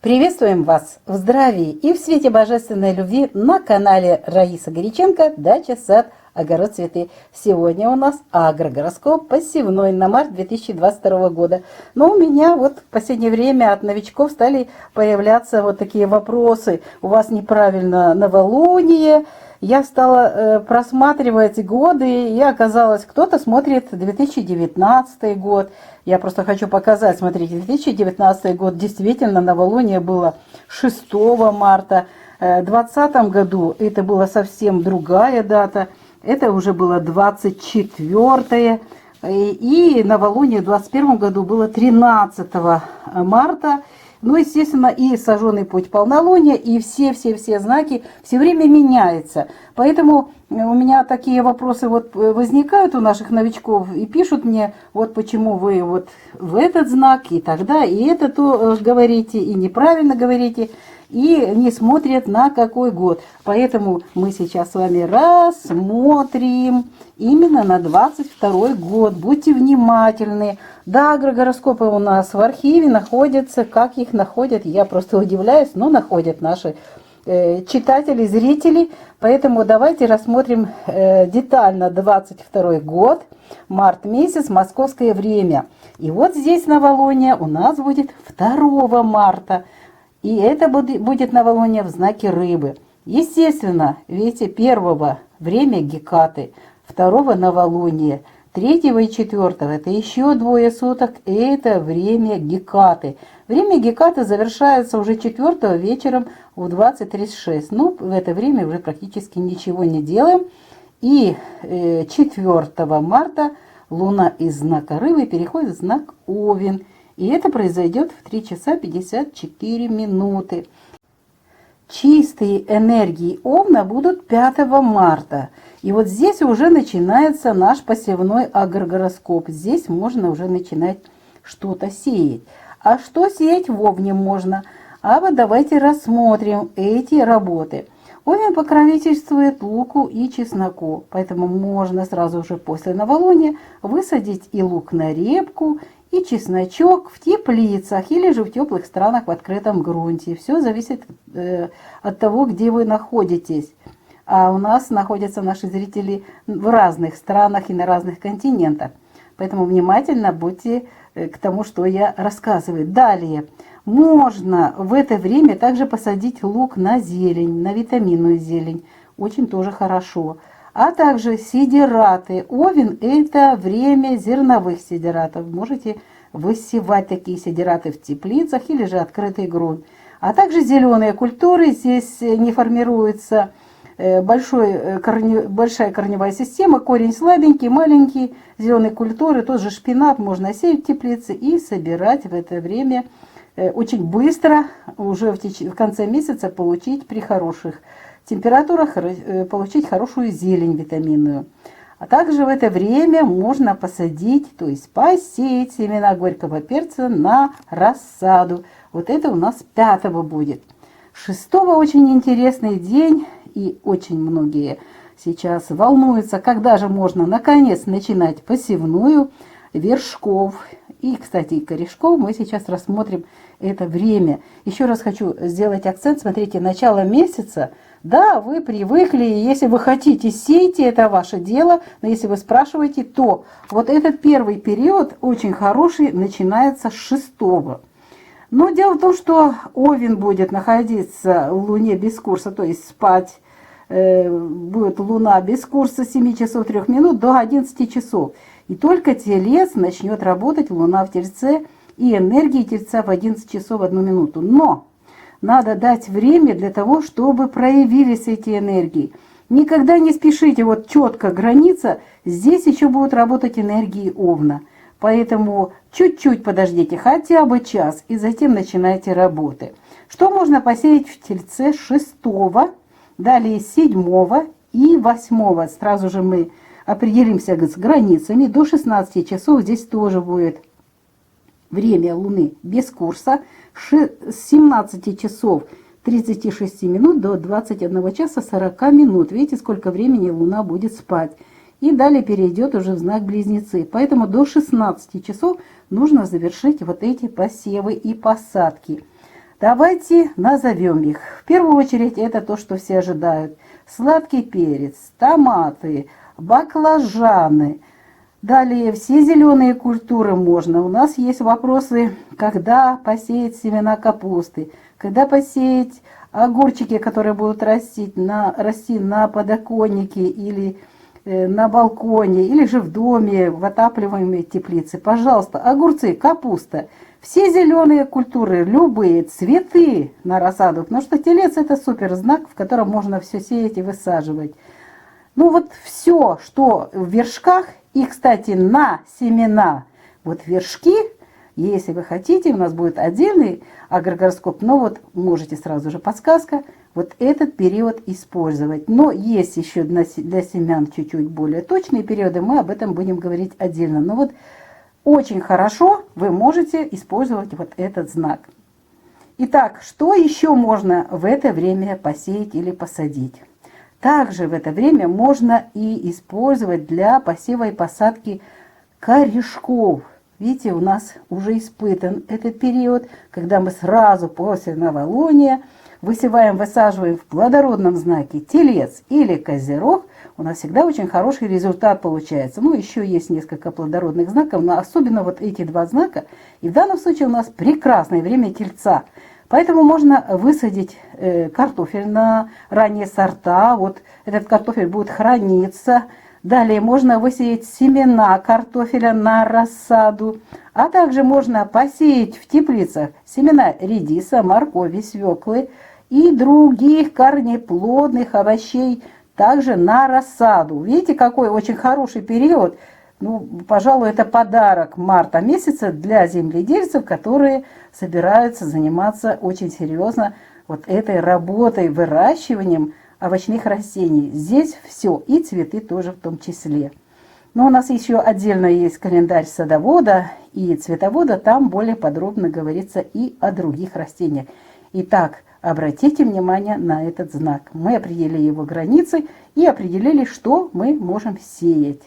Приветствуем вас в здравии и в свете божественной любви на канале Раиса Горяченко «Дача, сад, огород, цветы». Сегодня у нас агрогороскоп посевной на март 2022 года. Но у меня вот в последнее время от новичков стали появляться вот такие вопросы. У вас неправильно новолуние. Я стала просматривать годы, и оказалось, кто-то смотрит 2019 год. Я просто хочу показать, смотрите, 2019 год действительно новолуние было 6 марта. В 2020 году это была совсем другая дата, это уже было 24 и новолуние в 2021 году было 13 марта. Ну, естественно, и сожженный путь полнолуния, и все знаки все время меняются. Поэтому у меня такие вопросы вот возникают у наших новичков и пишут мне, вот почему вы вот в этот знак, и тогда, и это то говорите, и неправильно говорите, и не смотрят на какой год. Поэтому мы сейчас с вами рассмотрим именно на 22 год. Будьте внимательны. Да, агрогороскопы у нас в архиве находятся. Как их находят, я просто удивляюсь, но находят наши читатели, зрители. Поэтому давайте рассмотрим детально 22 год, март месяц, московское время. И вот здесь новолуние у нас будет 2 марта. И это будет новолуние в знаке рыбы. Естественно, видите, 1 время Гекаты, 2 новолуние, 3 и 4 это еще двое суток, и это время Гекаты. Время Гекаты завершается уже 4 вечером в 20:36. Ну, в это время уже практически ничего не делаем. И 4 марта Луна из знака рыбы переходит в знак Овен. И это произойдет в 3 часа 54 минуты. Чистые энергии Овна будут 5 марта. И вот здесь уже начинается наш посевной агрогороскоп. Здесь можно уже начинать что-то сеять. А что сеять в Овне можно? А вот давайте рассмотрим эти работы. Овен покровительствует луку и чесноку. Поэтому можно сразу же после новолуния высадить и лук на репку, и чесночок в теплицах или же в теплых странах в открытом грунте. Все зависит от того, где вы находитесь. А у нас находятся наши зрители в разных странах и на разных континентах. Поэтому внимательно будьте к тому, что я рассказываю. Далее. Можно в это время также посадить лук на зелень, на витаминную зелень. Очень тоже хорошо. А также сидираты. Овен – это время зерновых сидиратов. Можете высевать такие сидираты в теплицах или же открытый грунт. А также зеленые культуры. Здесь не формируется большая корневая система, корень слабенький, маленький. Зеленые культуры, тот же шпинат можно сеять в теплице и собирать в это время очень быстро, уже в конце месяца получить при хороших температурах, получить хорошую зелень витаминную. А также в это время можно посадить, то есть посеять семена горького перца на рассаду. Вот это у нас 5 будет. 6 очень интересный день, и очень многие сейчас волнуются, когда же можно наконец начинать посевную вершков. И, кстати, корешков мы сейчас рассмотрим это время. Еще раз хочу сделать акцент. Смотрите, начало месяца. Да, вы привыкли, если вы хотите, сейте, это ваше дело. Но если вы спрашиваете, то вот этот первый период очень хороший, начинается с 6. Но дело в том, что Овен будет находиться в Луне без курса, то есть спать будет Луна без курса с 7 часов 3 минут до 11 часов. И только Телец начнет работать, Луна в Тельце, и энергии Тельца в 11 часов 1 минуту. Но надо дать время для того, чтобы проявились эти энергии. Никогда не спешите, вот четко граница, здесь еще будут работать энергии Овна. Поэтому чуть-чуть подождите, хотя бы час, и затем начинайте работы. Что можно посеять в Тельце 6, далее 7 и 8. Сразу же мы определимся с границами. До 16 часов здесь тоже будет время Луны без курса. С 17 часов 36 минут до 21 часа 40 минут. Видите, сколько времени Луна будет спать. И далее перейдет уже в знак Близнецы. Поэтому до 16 часов нужно завершить вот эти посевы и посадки. Давайте назовем их. В первую очередь это то, что все ожидают. Сладкий перец, томаты, баклажаны. Далее все зеленые культуры можно. У нас есть вопросы, когда посеять семена капусты, когда посеять огурчики, которые будут расти на подоконнике или на балконе, или же в доме, в отапливаемой теплице. Пожалуйста, огурцы, капуста, все зеленые культуры, любые цветы на рассаду, потому что телец это супер знак, в котором можно все сеять и высаживать. Ну вот все, что в вершках, и, кстати, на семена, вот вершки, если вы хотите, у нас будет отдельный агрогороскоп, но вот можете сразу же подсказка, вот этот период использовать. Но есть еще для семян чуть-чуть более точные периоды, мы об этом будем говорить отдельно. Но вот очень хорошо вы можете использовать вот этот знак. Итак, что еще можно в это время посеять или посадить? Также в это время можно и использовать для посева и посадки корешков. Видите, у нас уже испытан этот период, когда мы сразу после новолуния высеваем, высаживаем в плодородном знаке телец или козерог. У нас всегда очень хороший результат получается. Ну, еще есть несколько плодородных знаков, но особенно вот эти два знака. И в данном случае у нас прекрасное время тельца. Поэтому можно высадить картофель на ранние сорта. Вот этот картофель будет храниться. Далее можно высеять семена картофеля на рассаду. А также можно посеять в теплицах семена редиса, моркови, свеклы и других корнеплодных овощей также на рассаду. Видите, какой очень хороший период. Ну, пожалуй, это подарок марта месяца для земледельцев, которые собираются заниматься очень серьезно вот этой работой, выращиванием овощных растений. Здесь все, и цветы тоже в том числе. Но у нас еще отдельно есть календарь садовода и цветовода, там более подробно говорится и о других растениях. Итак, обратите внимание на этот знак. Мы определили его границы и определили, что мы можем сеять.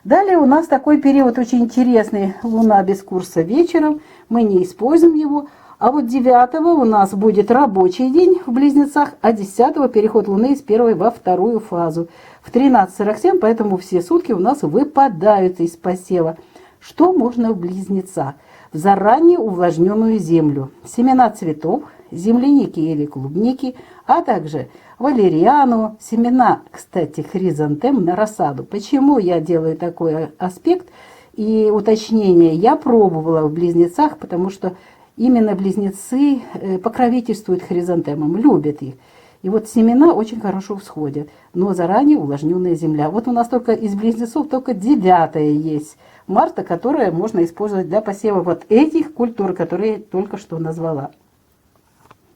Далее у нас такой период очень интересный, луна без курса вечером, мы не используем его. А вот 9 у нас будет рабочий день в Близнецах, а 10 переход Луны из первой во вторую фазу. В 13:47, поэтому все сутки у нас выпадают из посева. Что можно в Близнецах? В заранее увлажненную землю. Семена цветов, земляники или клубники, а также валериану, семена, кстати, хризантем на рассаду. Почему я делаю такой аспект и уточнение? Я пробовала в Близнецах, потому что именно близнецы покровительствуют хризантемам, любят их. И вот семена очень хорошо всходят, но заранее увлажненная земля. Вот у нас только из близнецов только 9 есть марта, которое можно использовать для посева вот этих культур, которые я только что назвала.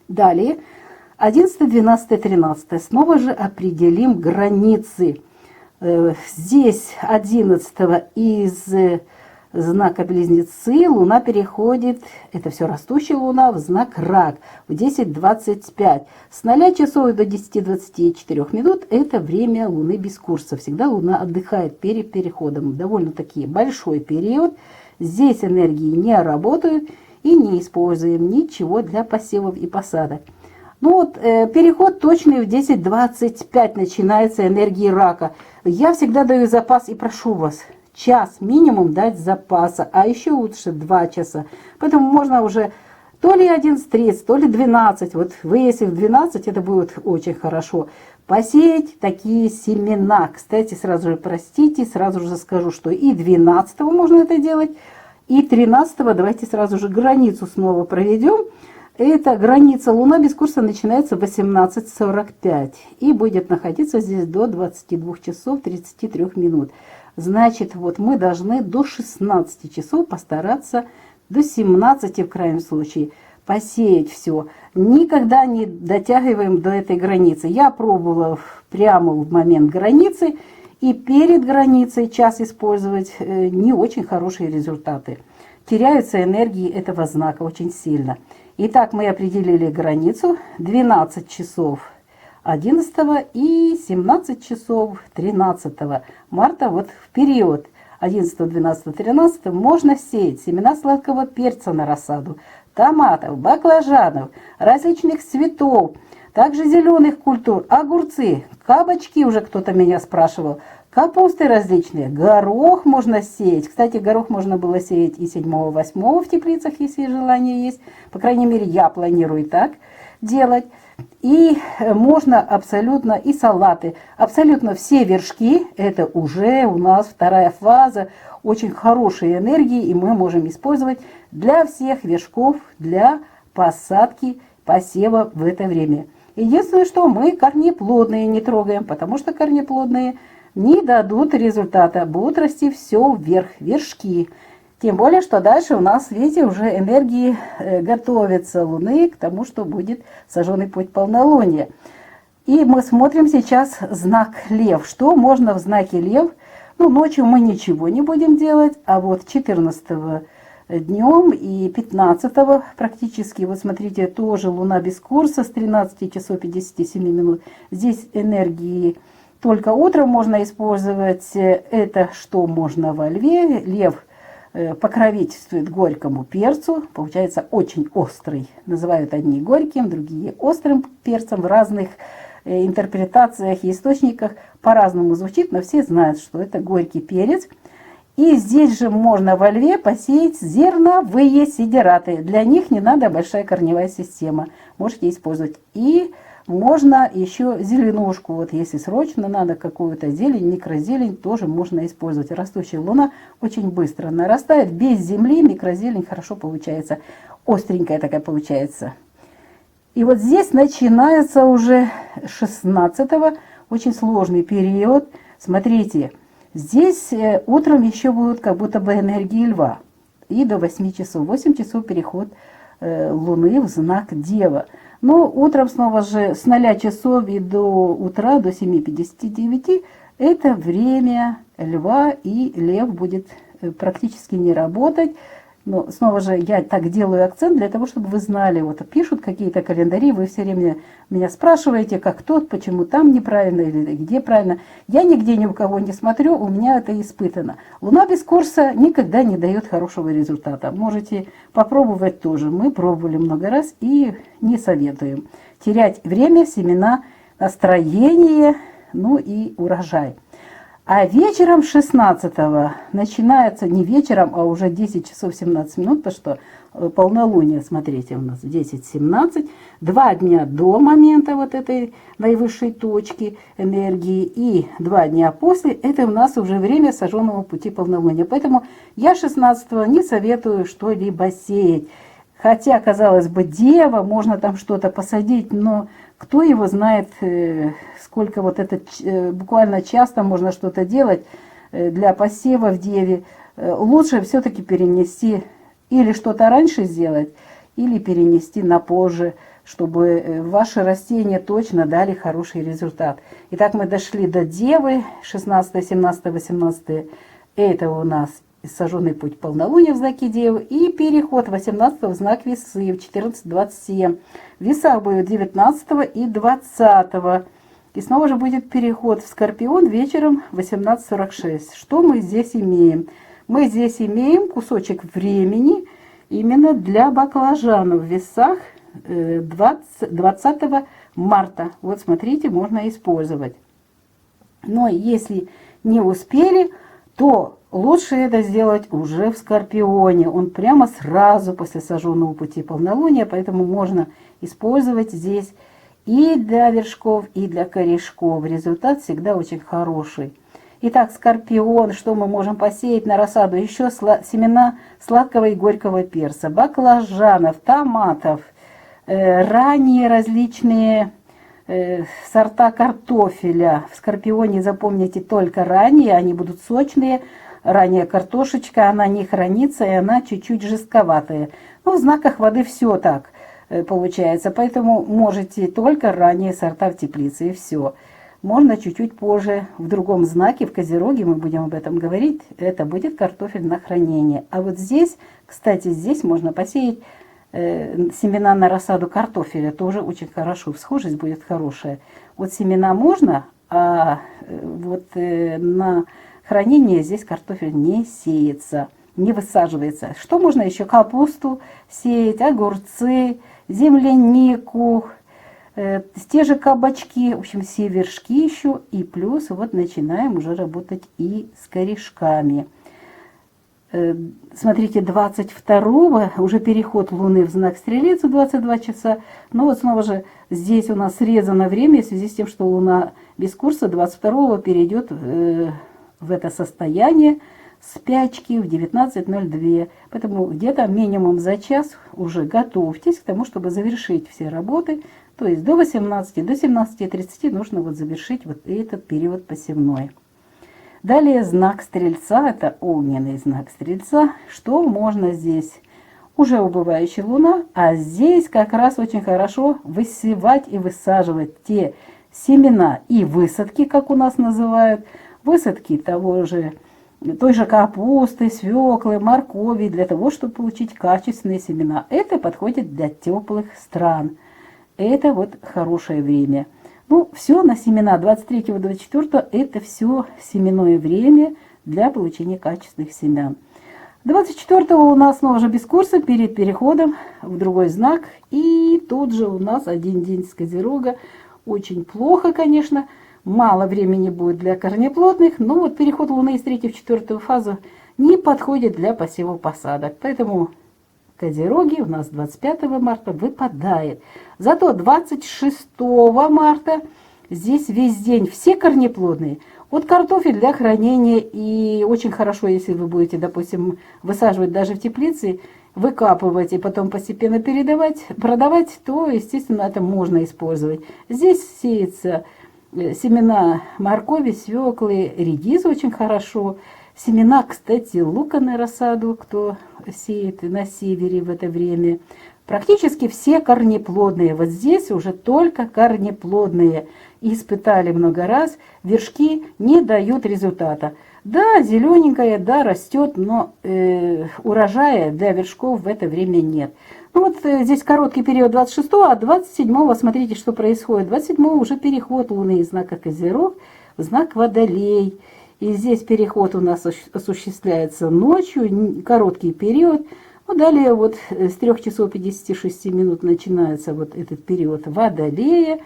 Далее, 11, 12, 13. Снова же определим границы. Здесь 11 из знака Близнецы Луна переходит, это все растущая Луна, в знак Рак в 10:25. С 0 часов до 10:24 минут это время Луны без курса. Всегда Луна отдыхает перед переходом. Довольно-таки большой период. Здесь энергии не работают и не используем ничего для посевов и посадок. Ну вот, переход точный в 10:25 начинается энергии Рака. Я всегда даю запас и прошу вас, час минимум дать запаса, а еще лучше 2 часа. Поэтому можно уже то ли 11:30, то ли 12. Вот вы, если в 12, это будет очень хорошо. Посеять такие семена. Кстати, сразу же, простите, сразу же скажу, что и 12 можно это делать, и 13 давайте сразу же границу снова проведем. Эта граница Луна без курса начинается в 18:45 и будет находиться здесь до 22 часов 33 минут. Значит, вот мы должны до 16 часов постараться, до 17 в крайнем случае, посеять все. Никогда не дотягиваем до этой границы. Я пробовала прямо в момент границы и перед границей час использовать не очень хорошие результаты. Теряются энергии этого знака очень сильно. Итак, мы определили границу 12 часов 11 и 17 часов 13 марта. Вот в период 11, 12, 13 можно сеять семена сладкого перца на рассаду. томатов, баклажанов, различных цветов, также зеленых культур, огурцы, кабачки, уже кто-то меня спрашивал, капусты различные, горох можно сеять. Кстати, горох можно было сеять и 7-8 в теплицах, если желание есть. По крайней мере, я планирую так делать. И можно абсолютно и салаты, абсолютно все вершки, это уже у нас вторая фаза, очень хорошие энергии, и мы можем использовать для всех вершков, для посадки, посева в это время. Единственное, что мы корнеплодные не трогаем, потому что корнеплодные не дадут результата, будут расти все вверх, вершки. Тем более, что дальше у нас, видите, уже энергии готовятся Луны к тому, что будет сожженный путь полнолуния. И мы смотрим сейчас знак Лев. Что можно в знаке Лев? Ну, ночью мы ничего не будем делать, а вот 14-го днем и 15-го практически, вот смотрите, тоже Луна без курса с 13 часов 57 минут. Здесь энергии только утром можно использовать. Это что можно во Льве? Лев покровительствует горькому перцу, получается очень острый. Называют одни горьким, другие острым перцем. В разных интерпретациях и источниках по-разному звучит, но все знают, что это горький перец. И здесь же можно во Льве посеять зерновые сидераты. Для них не надо большая корневая система. Можете использовать. И можно еще зеленушку, вот если срочно надо какую-то зелень, микрозелень, тоже можно использовать. Растущая Луна очень быстро нарастает, без земли микрозелень хорошо получается, остренькая такая получается. И вот здесь начинается уже 16-го, очень сложный период. Смотрите, здесь утром еще будут как будто бы энергии Льва. И до 8 часов. 8 часов переход Луны в знак Дева. Но утром снова же с 0 часов и до утра, до 7:59, это время Льва, и Лев будет практически не работать. Но снова же я так делаю акцент для того, чтобы вы знали, вот пишут какие-то календари, вы все время меня спрашиваете, как тот, почему там неправильно или где правильно. Я нигде ни у кого не смотрю, у меня это испытано. Луна без курса никогда не дает хорошего результата. Можете попробовать тоже. Мы пробовали много раз и не советуем. Терять время, семена, настроение, ну и урожай. А вечером 16-го начинается, не вечером, а уже 10 часов 17 минут, потому что полнолуние, смотрите, у нас 10:17, 2 дня до момента вот этой наивысшей точки энергии и 2 дня после, это у нас уже время сожженного пути полнолуния. Поэтому я 16-го не советую что-либо сеять. Хотя, казалось бы, Дева, можно там что-то посадить, но кто его знает, сколько вот это, буквально часто можно что-то делать для посева в Деве. Лучше все-таки перенести или что-то раньше сделать, или перенести на позже, чтобы ваши растения точно дали хороший результат. Итак, мы дошли до Девы, 16, 17, 18, это у нас сожженный путь полнолуния в знаке Девы, и переход 18 в знак Весы в 14:27. В Весах будет 19 и 20. И снова же будет переход в Скорпион вечером 18:46. Что мы здесь имеем? Мы здесь имеем кусочек времени именно для баклажанов в Весах 20 марта. Вот смотрите, можно использовать. Но если не успели, то лучше это сделать уже в Скорпионе. Он прямо сразу после сожженного пути полнолуния, поэтому можно использовать здесь и для вершков, и для корешков. Результат всегда очень хороший. Итак, Скорпион, что мы можем посеять на рассаду? Еще семена сладкого и горького перца, баклажанов, томатов, ранние различные сорта картофеля. В Скорпионе запомните только ранние, они будут сочные. Ранняя картошечка, она не хранится, и она чуть-чуть жестковатая. Ну, в знаках воды все так получается, поэтому можете только ранние сорта в теплице, и все. Можно чуть-чуть позже, в другом знаке, в Козероге, мы будем об этом говорить, это будет картофель на хранение. А вот здесь, кстати, здесь можно посеять семена на рассаду картофеля, тоже очень хорошо, всхожесть будет хорошая. Вот семена можно, а вот на хранение здесь картофель не сеется. не высаживается. Что можно еще? Капусту сеять, огурцы, землянику, те же кабачки, в общем, все вершки еще. И плюс вот начинаем уже работать и с корешками. Смотрите, 22-го уже переход Луны в знак Стрелец в 22 часа. Но вот снова же здесь у нас срезано время в связи с тем, что Луна без курса 22-го перейдет в это состояние спячки в 19:02. Поэтому где-то минимум за час уже готовьтесь к тому, чтобы завершить все работы. То есть до 18, до 17:30 нужно вот завершить вот этот период посевной. Далее знак Стрельца, это огненный знак Стрельца. Что можно здесь? Уже убывающая Луна, а здесь как раз очень хорошо высевать и высаживать те семена и высадки, как у нас называют, высадки той же капусты, свеклы, моркови, для того, чтобы получить качественные семена. Это подходит для теплых стран. Это вот хорошее время. Ну, все на семена 23-24 это все семенное время для получения качественных семян. 24-го у нас снова же без курса перед переходом в другой знак. И тут же у нас один день с Козерога. Очень плохо, конечно. Мало времени будет для корнеплодных. Но вот переход Луны из 3 в 4 фазу не подходит для посева посадок. Поэтому Козероги у нас 25 марта выпадает. Зато 26 марта здесь весь день все корнеплодные. Вот картофель для хранения, и очень хорошо, если вы будете, допустим, высаживать даже в теплице, выкапывать и потом постепенно продавать, то, естественно, это можно использовать. Здесь сеется семена моркови, свеклы, редис очень хорошо. Семена, кстати, лука на рассаду, кто сеет на севере в это время. Практически все корнеплодные. Вот здесь уже только корнеплодные. Испытали много раз. Вершки не дают результата. Да, зелененькая, да, растет, но урожая для вершков в это время нет. Ну вот здесь короткий период 26-го, а 27-го, смотрите, что происходит. 27-го уже переход Луны из знака Козерог в знак Водолей. И здесь переход у нас осуществляется ночью, короткий период. Ну, далее вот с 3 часов 56 минут начинается вот этот период Водолея.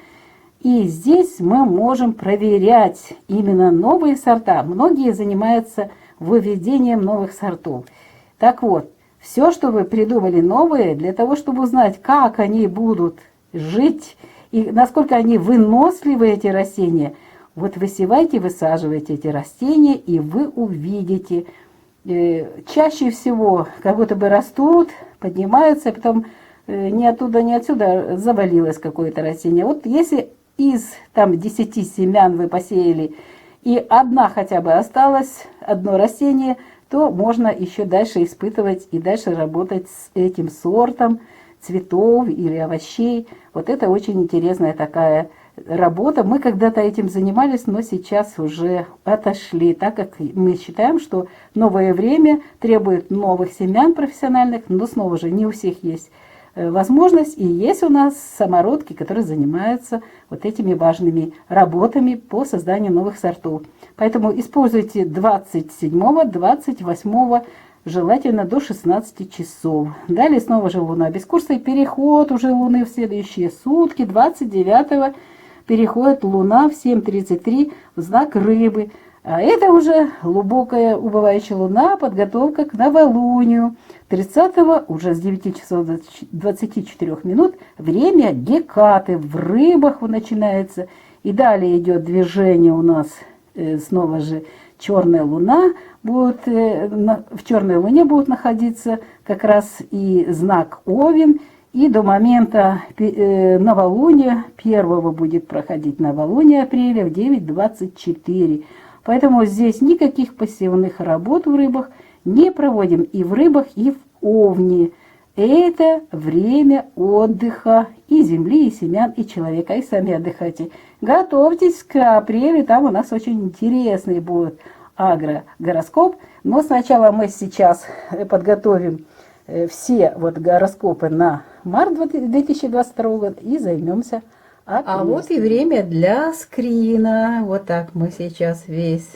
И здесь мы можем проверять именно новые сорта. Многие занимаются выведением новых сортов. Так вот, все, что вы придумали новые, для того, чтобы узнать, как они будут жить и насколько они выносливы, эти растения, вот высевайте, высаживайте эти растения, и вы увидите. Чаще всего как будто бы растут, поднимаются, а потом ни оттуда, ни отсюда завалилось какое-то растение. Вот если из там 10 семян вы посеяли, и одна хотя бы осталась, одно растение, то можно еще дальше испытывать и дальше работать с этим сортом цветов или овощей. Вот это очень интересная такая работа. Мы когда-то этим занимались, но сейчас уже отошли, так как мы считаем, что новое время требует новых семян профессиональных, но снова же не у всех есть возможность, и есть у нас самородки, которые занимаются вот этими важными работами по созданию новых сортов. Поэтому используйте 27-го, 28-го, желательно до 16 часов. Далее снова же Луна без курса, и переход уже Луны в следующие сутки, 29-го, переходит Луна в 7:33 в знак Рыбы. А это уже глубокая убывающая Луна, подготовка к новолунию. 30-го уже с 9 часов 24 минут время Гекаты. В Рыбах начинается. И далее идет движение у нас снова же черная Луна. В черной Луне будут находиться как раз и знак Овен. И до момента новолуния, 1-го будет проходить новолуние апреля в 9:24. Поэтому здесь никаких посевных работ в Рыбах не проводим и в Рыбах, и в Овне. Это время отдыха и земли, и семян, и человека, и сами отдыхайте. Готовьтесь к апрелю, там у нас очень интересный будет агрогороскоп. Но сначала мы сейчас подготовим все вот гороскопы на март 2022 года и займемся апрелем. А вот и время для скрина. Вот так мы сейчас весь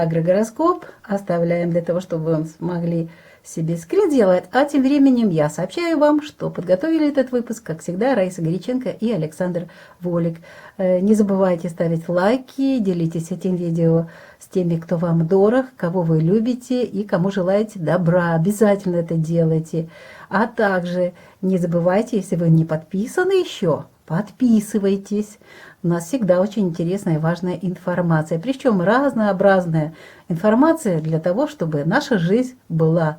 агрогороскоп. Оставляем для того, чтобы вы смогли себе скрин сделать. А тем временем я сообщаю вам, что подготовили этот выпуск, как всегда, Раиса Горяченко и Александр Волик. Не забывайте ставить лайки, делитесь этим видео с теми, кто вам дорог, кого вы любите и кому желаете добра. Обязательно это делайте. А также не забывайте, если вы не подписаны еще, подписывайтесь. У нас всегда очень интересная и важная информация. Причем разнообразная информация для того, чтобы наша жизнь была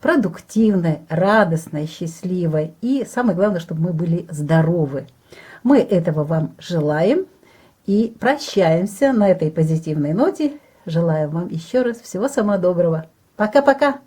продуктивной, радостной, счастливой. И самое главное, чтобы мы были здоровы. Мы этого вам желаем и прощаемся на этой позитивной ноте. Желаю вам еще раз всего самого доброго. Пока-пока!